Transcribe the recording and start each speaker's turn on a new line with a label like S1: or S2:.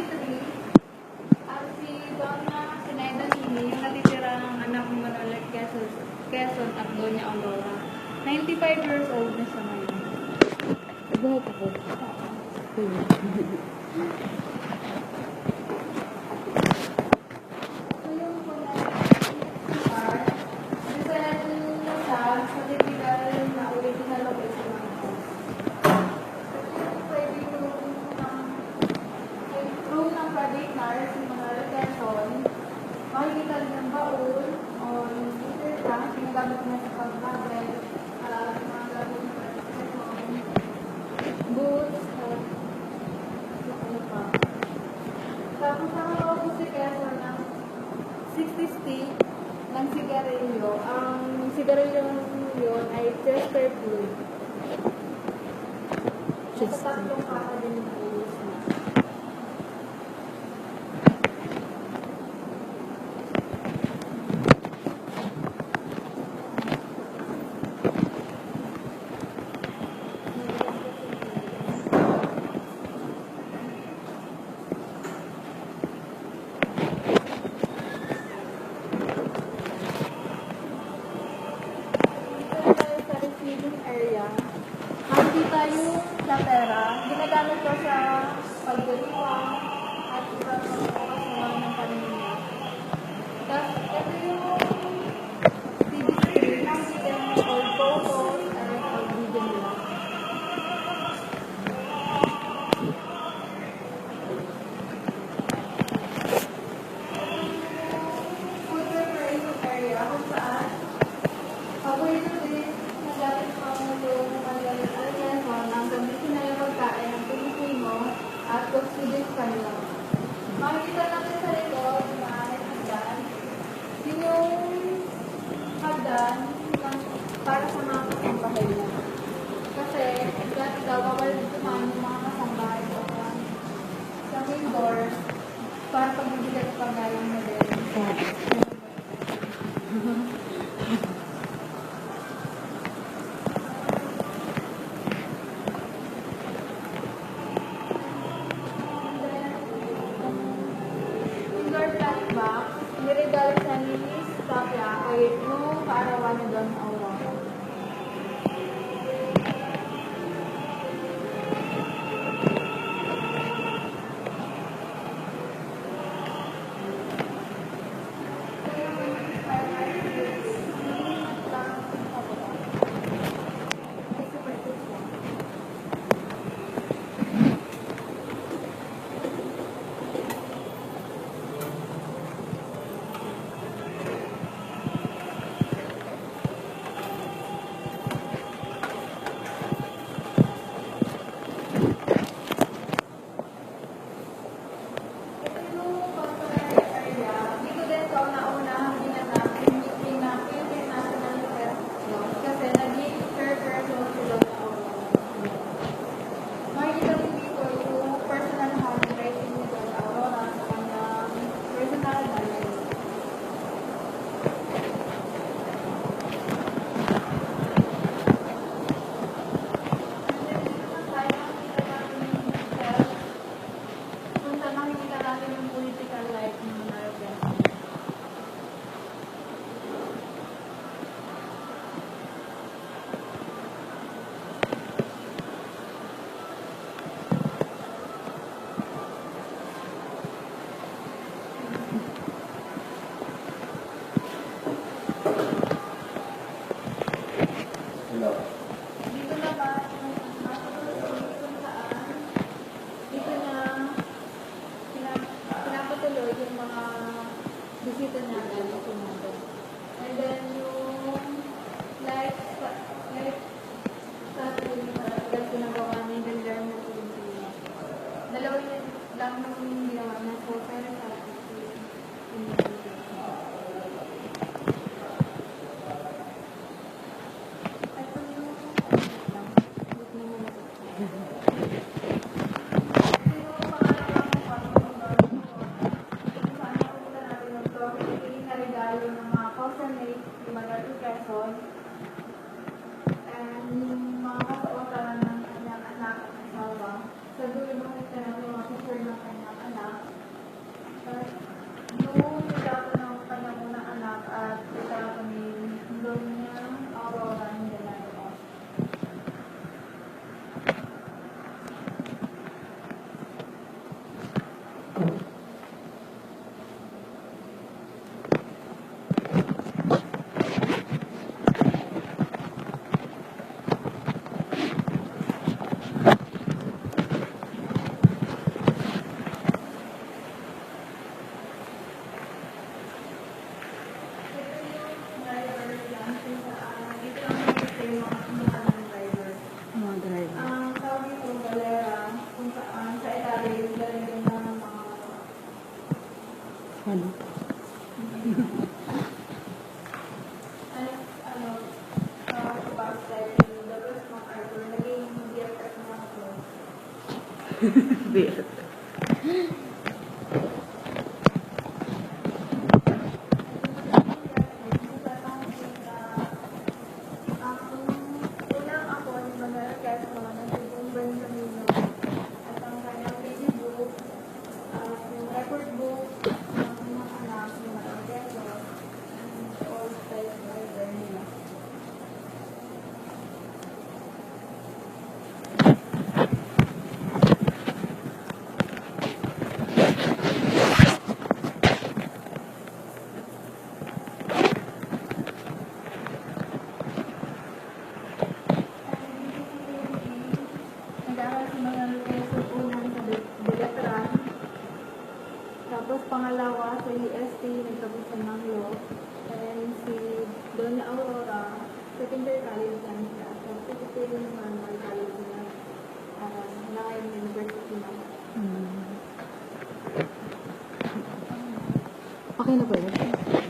S1: 63, at si Donna Sineda Nini, yung natitira ng anak ng Manolet Quezon at Doña Aurora. 95 years old na siya ngayon.
S2: Buhat ako.
S1: So yung mga part, design na siya sa typical na original location ng house. Pwede yung room ng private nurse, yung mga retention, makikita rin ng baul, o yung scooter tank, ginagamit na sa pag-travel, mga gamit na boots, ano pa. Tapos nakakaupo si Quezon ng 60 stick ng sigarilyo. Ang sigarilyo yun ay Chester Blue. Nasa tatlong kata din yung ulos niya. Sa receiving area, makikita yung lapera. Ginagamit ko sa pagdiriwang at sa pagkakasawang ng pamilya. Tapos, ito yung TV screen. Nakikita yung old photos and old video nila. Food preparation area kung saan paborito din nagalit sa mga magalit at Quezon ang gamitin na yung pagkain ng Pilipino at gusto din kanila. Makikita natin sa likod na may hagdan. Yun yung hagdan para sa mga kasambahay niya. Kasi dati daw bawal dumaan yung mga kasambahay ko sa main door para pagbibigat pagkain mo din. Indoor plant box, niregalo siya ni Miss Tapia kay nung kaarawan niya doon ang Aurora. Political life ng Manalo. Dito naman, kung saan, dito na pinapatuloy yung mga bisita natin sa mundo. And then yung light statue na pinagawa ni Guillermo Tolentino. Dalawa yun lang yung ginawa na so pero sa regalo ng mga cousinate, yung mga Quezon, and yung mga kasuotan ng kanyang anak at asawa. Sa dulo ng ito ng mga picture ng kanyang anak,
S2: Ano?
S1: backsliding, the rest ng Arthur, naging BFF na ako.
S2: Weird.
S1: Unang ako, yung mga request mo, nagtutong Benjamino, at ang kanyang baby book, yung record book, ng mga anak, yung mga orkeso, all types of library nila. Nag-aaral si mga requesto unang sa Veteran. Tapos pangalawa sa UST, nagtapos sa ng law. And si Doña Aurora, secondary college lang siya. So, certificate naman ng college na na ngayon university na.
S2: Okay na ba yun?